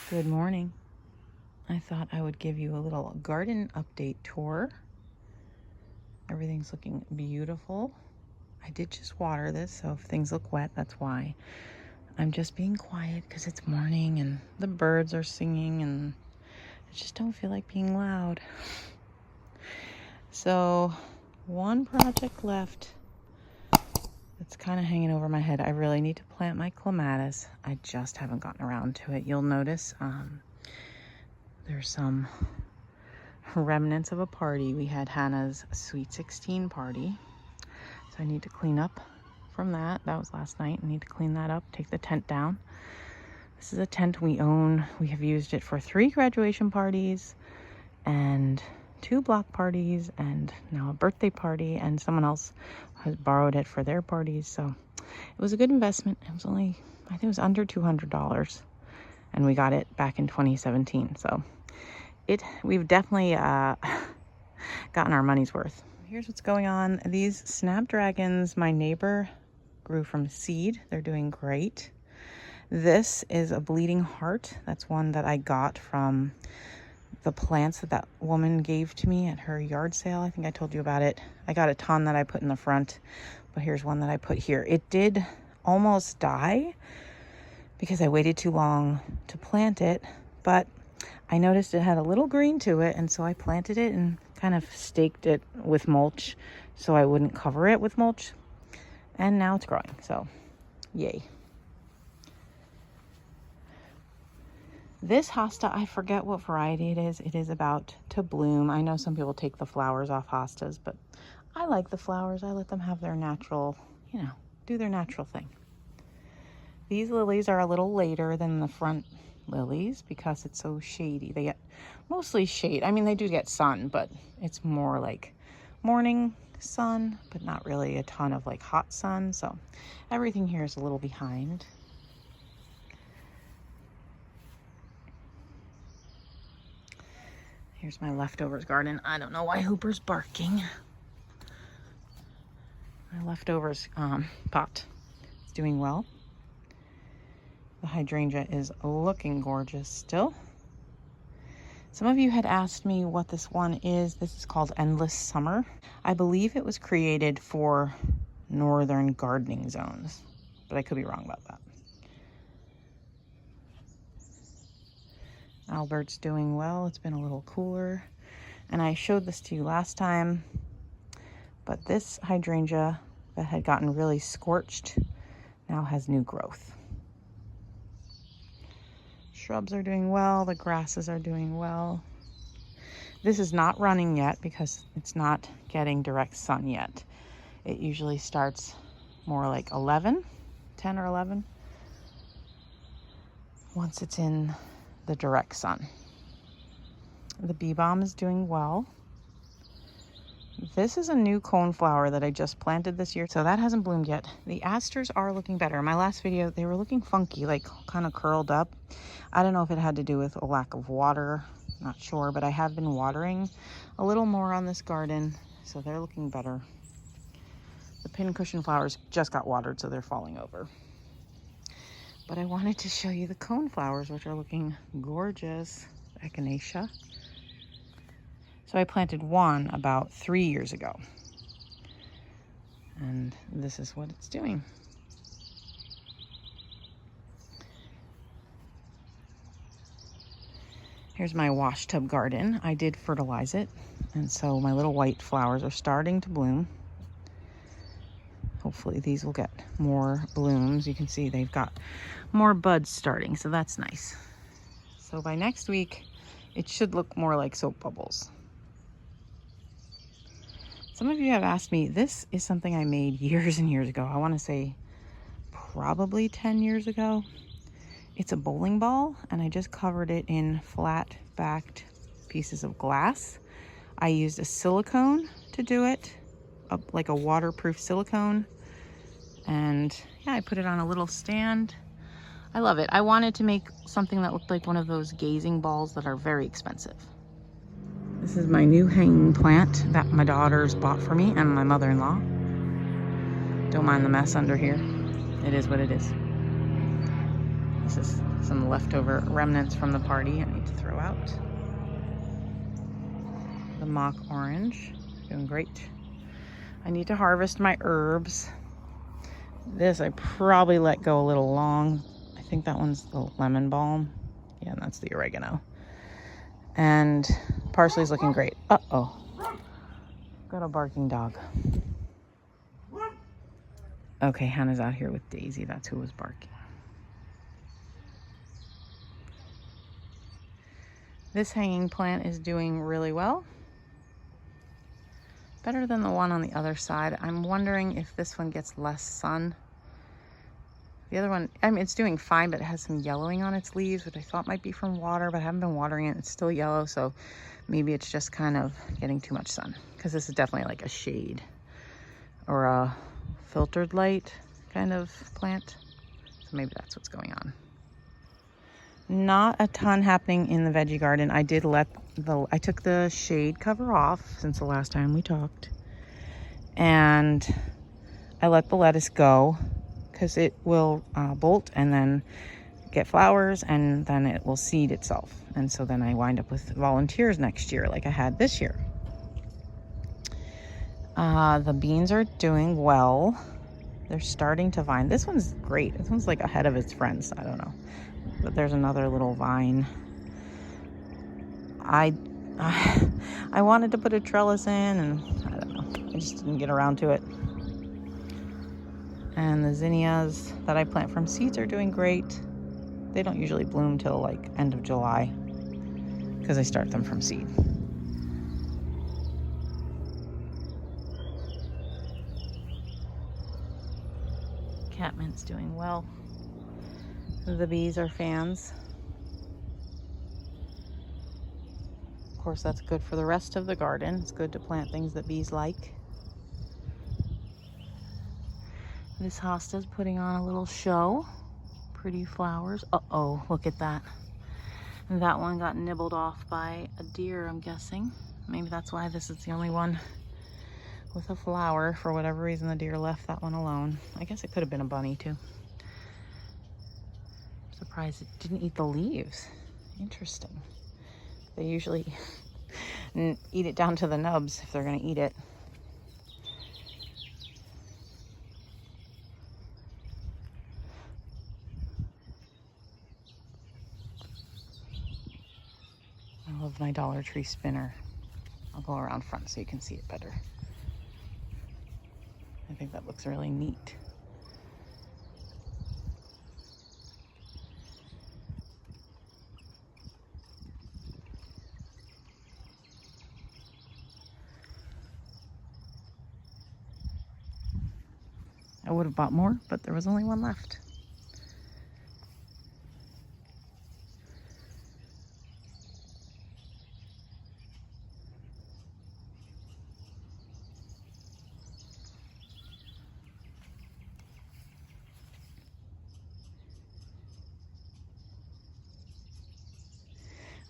Good morning. I thought I would give you a little garden update tour. Everything's looking beautiful. I did just water this, so if things look wet, that's why. I'm just being quiet because it's morning and the birds are singing and I just don't feel like being loud. So, one project left that's kind of hanging over my head. I really need to plant my clematis. I just haven't gotten around to it. You'll notice there's some remnants of a party. We had Hannah's Sweet 16 party. So I need to clean up from that. That was last night. I need to clean that up, take the tent down. This is a tent we own. We have used it for 3 graduation parties and 2 block parties and now a birthday party, and someone else has borrowed it for their parties. So it was a good investment. It was only, I think it was under $200, and we got it back in 2017. So we've definitely gotten our money's worth. Here's what's going on. These snapdragons my neighbor grew from seed. They're doing great. This is a bleeding heart. That's one that I got from the plants that woman gave to me at her yard sale. I think I told you about it. I got a ton that I put in the front, but here's one that I put here. It did almost die because I waited too long to plant it, but I noticed it had a little green to it, and so I planted it and kind of staked it with mulch so I wouldn't cover it with mulch, and now it's growing, so yay. This Hosta, I forget what variety it is. It is about to bloom. I know some people take the flowers off Hostas, but I like the flowers. I let them have their natural, do their natural thing. These lilies are a little later than the front lilies because it's so shady. They get mostly shade. I mean, they do get sun, but it's more like morning sun, but not really a ton of like hot sun. So everything here is a little behind. Here's my leftovers garden. I don't know why Hooper's barking. My leftovers pot is doing well. The hydrangea is looking gorgeous still. Some of you had asked me what this one is. This is called Endless Summer. I believe it was created for northern gardening zones, but I could be wrong about that. Albert's doing well. It's been a little cooler. And I showed this to you last time, but this hydrangea that had gotten really scorched now has new growth. Shrubs are doing well. The grasses are doing well. This is not running yet because it's not getting direct sun yet. It usually starts more like 10 or 11, once it's in the direct sun. The bee balm is doing well. This is a new coneflower that I just planted this year, so that hasn't bloomed yet. The asters are looking better. In my last video, they were looking funky, like kind of curled up. I don't know if it had to do with a lack of water, not sure, but I have been watering a little more on this garden, so they're looking better. The pincushion flowers just got watered, so they're falling over. But I wanted to show you the coneflowers, which are looking gorgeous. Echinacea. So I planted one about 3 years ago. And this is what it's doing. Here's my washtub garden. I did fertilize it, and so my little white flowers are starting to bloom. Hopefully these will get more blooms. You can see they've got more buds starting, so that's nice. So by next week, it should look more like soap bubbles. Some of you have asked me, this is something I made years and years ago. I want to say probably 10 years ago. It's a bowling ball, and I just covered it in flat-backed pieces of glass. I used a silicone to do it, like a waterproof silicone. And yeah, I put it on a little stand. I love it. I wanted to make something that looked like one of those gazing balls that are very expensive. This is my new hanging plant that my daughters bought for me and my mother-in-law. Don't mind the mess under here. It is what it is. This is Some leftover remnants from the party I need to throw out. The mock orange, doing great. I need to harvest my herbs. This I probably let go a little long. I think that one's the lemon balm. Yeah, and that's the oregano. And parsley's looking great. Uh-oh. Got a barking dog. Okay, Hannah's out here with Daisy. That's who was barking. This hanging plant is doing really well. Better than the one on the other side. I'm wondering if this one gets less sun. The other one, I mean, it's doing fine, but it has some yellowing on its leaves, which I thought might be from water, but I haven't been watering it. It's still yellow, so maybe it's just kind of getting too much sun, because this is definitely like a shade or a filtered light kind of plant. So maybe that's what's going on. Not a ton happening in the veggie garden. I took the shade cover off since the last time we talked, and I let the lettuce go because it will bolt and then get flowers, and then it will seed itself. And so then I wind up with volunteers next year like I had this year. The beans are doing well. They're starting to vine. This one's great. This one's like ahead of its friends. I don't know. But there's another little vine. I wanted to put a trellis in, and I don't know. I just didn't get around to it. And the zinnias that I plant from seeds are doing great. They don't usually bloom till like end of July because I start them from seed. Catmint's doing well. The bees are fans. Of course, that's good for the rest of the garden. It's good to plant things that bees like. This hosta's putting on a little show. Pretty flowers. Uh-oh, look at that. And that one got nibbled off by a deer, I'm guessing. Maybe that's why this is the only one with a flower. For whatever reason, the deer left that one alone. I guess it could have been a bunny too. Surprised it didn't eat the leaves. Interesting. They usually eat it down to the nubs if they're going to eat it. I love my Dollar Tree spinner. I'll go around front so you can see it better. I think that looks really neat. I would have bought more, but there was only one left.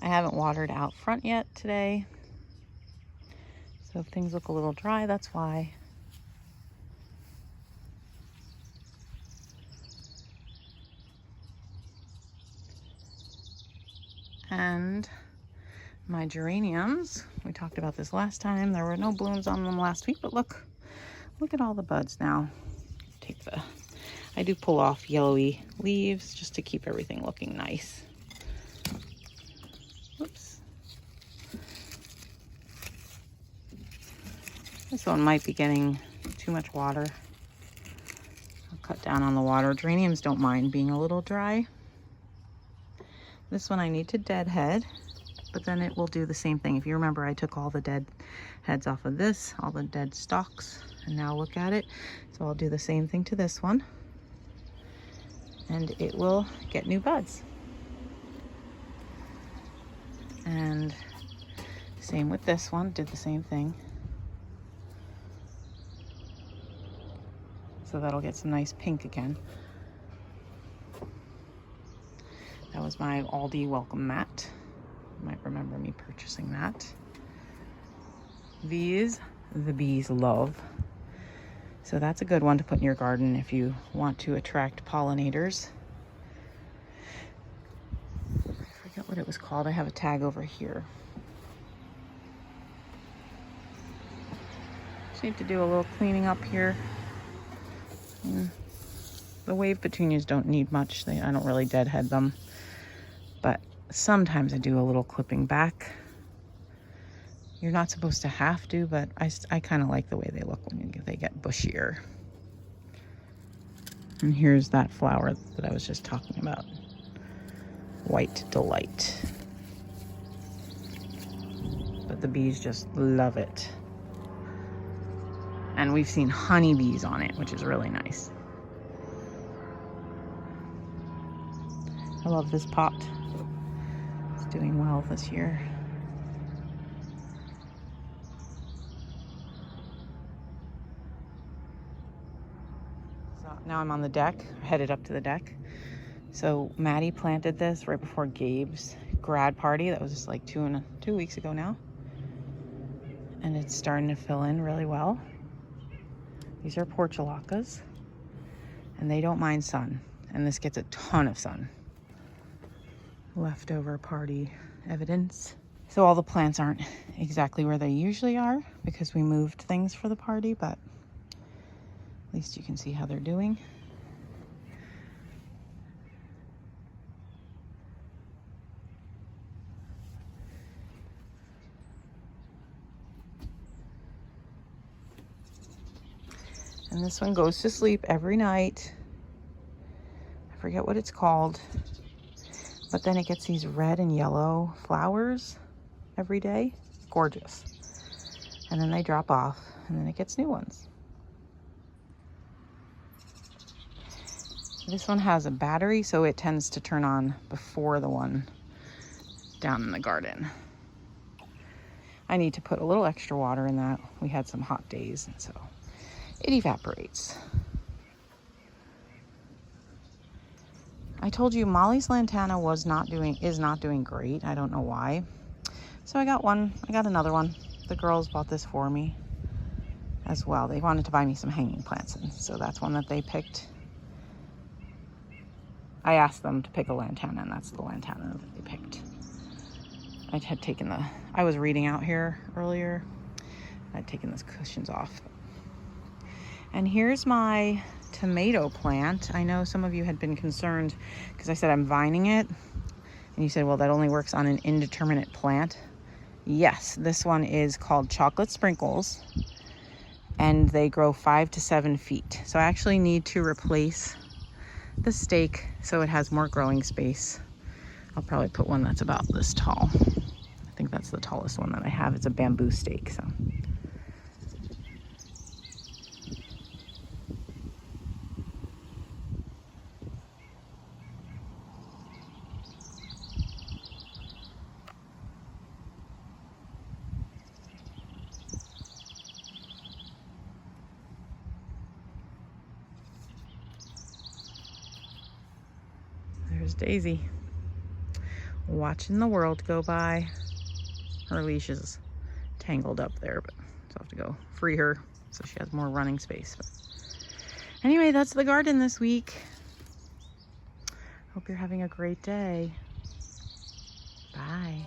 I haven't watered out front yet today, so if things look a little dry, that's why. And my geraniums, we talked about this last time. There were no blooms on them last week, but look at all the buds now. I do pull off yellowy leaves just to keep everything looking nice. Oops. This one might be getting too much water. I'll cut down on the water. Geraniums don't mind being a little dry. This one I need to deadhead, but then it will do the same thing. If you remember, I took all the dead heads off of this, all the dead stalks, and now look at it. So I'll do the same thing to this one, and it will get new buds. And same with this one, did the same thing. So that'll get some nice pink again. That was my Aldi welcome mat. You might remember me purchasing that. These, the bees love. So that's a good one to put in your garden if you want to attract pollinators. what it was called. I have a tag over here. Just need to do a little cleaning up here. The wave petunias don't need much. I don't really deadhead them, but sometimes I do a little clipping back. You're not supposed to have to, but I kind of like the way they look when they get bushier. And here's that flower that I was just talking about. White Delight. But the bees just love it. And we've seen honeybees on it, which is really nice. I love this pot. It's doing well this year. So now I'm on the deck, headed up to the deck. So Maddie planted this right before Gabe's grad party. That was just like 2 weeks ago now. And it's starting to fill in really well. These are Portulacas, and they don't mind sun. And this gets a ton of sun. Leftover party evidence. So all the plants aren't exactly where they usually are because we moved things for the party, but at least you can see how they're doing. And this one goes to sleep every night. I forget what it's called. But then it gets these red and yellow flowers every day. Gorgeous. And then they drop off, and then it gets new ones. This one has a battery, so it tends to turn on before the one down in the garden. I need to put a little extra water in that. We had some hot days, and so it evaporates. I told you Molly's lantana is not doing great. I don't know why. So I got another one. The girls bought this for me as well. They wanted to buy me some hanging plants, and so that's one that they picked. I asked them to pick a lantana, and that's the lantana that they picked. I was reading out here earlier. I'd taken those cushions off. And here's my tomato plant. I know some of you had been concerned because I said I'm vining it. And you said, well, that only works on an indeterminate plant. Yes, this one is called Chocolate Sprinkles. And they grow 5 to 7 feet. So I actually need to replace the stake so it has more growing space. I'll probably put one that's about this tall. I think that's the tallest one that I have. It's a bamboo stake, so. There's Daisy, watching the world go by. Her leash is tangled up there, but so I have to go free her so she has more running space. But anyway, that's the garden this week. Hope you're having a great day. Bye.